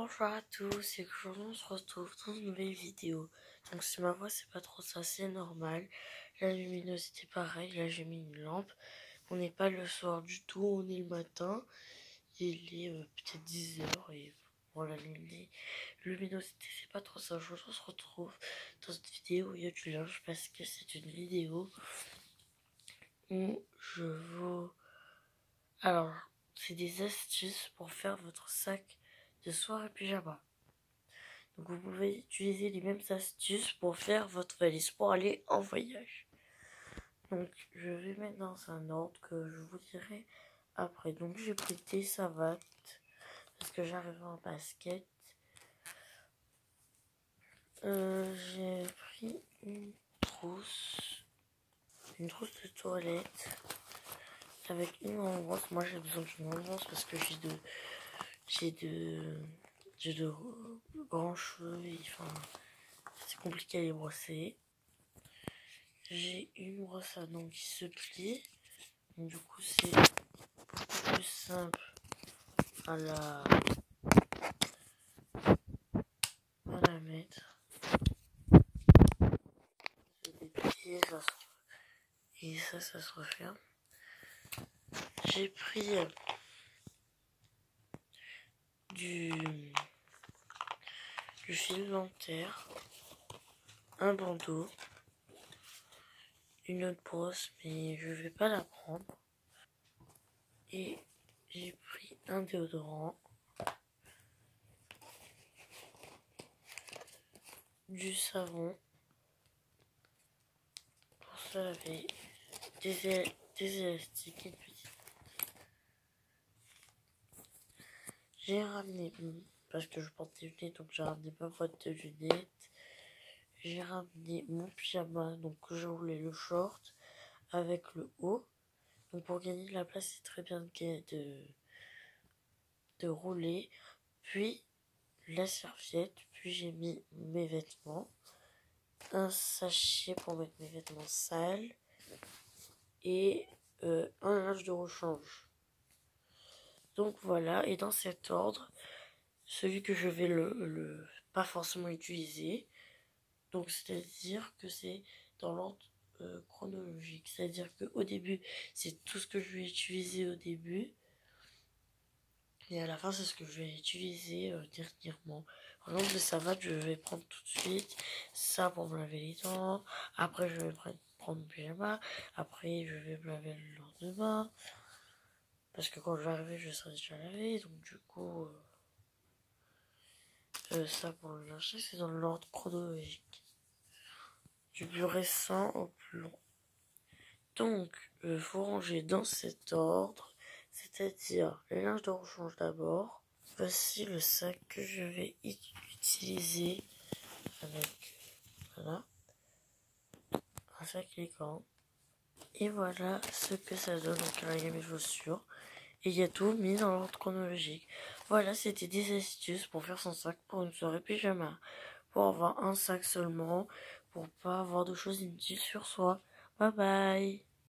Bonjour à tous, et aujourd'hui on se retrouve dans une nouvelle vidéo. Donc si ma voix c'est pas trop ça, c'est normal. La luminosité pareil, là j'ai mis une lampe. On n'est pas le soir du tout, on est le matin. Il est peut-être 10 h et bon la luminosité c'est pas trop ça. Aujourd'hui on se retrouve dans cette vidéo où il y a du linge parce que c'est une vidéo où je vous... Alors c'est des astuces pour faire votre sac de soirée pyjama. Donc vous pouvez utiliser les mêmes astuces pour faire votre valise pour aller en voyage. Donc je vais mettre dans un ordre que je vous dirai après. Donc j'ai pris des savates parce que j'arrive en basket. J'ai pris une trousse de toilette avec une grande brosse. Moi j'ai besoin d'une grande brosse parce que j'ai de grands cheveux et enfin c'est compliqué à les brosser. J'ai une brosse à dents qui se plie. Donc, du coup, c'est beaucoup plus simple à la mettre. Je vais déplier et ça se referme. J'ai pris du fil dentaire, un bandeau, une autre brosse, mais je vais pas la prendre. Et j'ai pris un déodorant, du savon pour se laver, des élastiques et une petite. J'ai ramené, parce que je porte des lunettes, donc j'ai ramené ma boîte de lunettes. J'ai ramené mon pyjama, donc je voulais le short avec le haut. Donc pour gagner de la place, c'est très bien de rouler. Puis la serviette, puis j'ai mis mes vêtements. Un sachet pour mettre mes vêtements sales. Et un linge de rechange. Donc voilà, et dans cet ordre, celui que je vais pas forcément utiliser. Donc c'est-à-dire que c'est dans l'ordre chronologique. C'est-à-dire qu'au début, c'est tout ce que je vais utiliser au début. Et à la fin, c'est ce que je vais utiliser dernièrement. Par exemple, le savate, je vais prendre tout de suite ça pour me laver les dents. Après, je vais prendre mon pyjama. Après, je vais me laver le lendemain. Parce que quand je vais arriver, je serai déjà lavé. Donc du coup, ça pour le linge, c'est dans l'ordre chronologique. Du plus récent au plus long. Donc, faut ranger dans cet ordre, c'est-à-dire les linges de rechange d'abord. Voici le sac que je vais utiliser avec, voilà, un sac élégant. Et voilà ce que ça donne. Donc là, il y a mes chaussures. Et il y a tout mis dans l'ordre chronologique. Voilà, c'était des astuces pour faire son sac pour une soirée pyjama. Pour avoir un sac seulement, pour pas avoir de choses inutiles sur soi. Bye bye.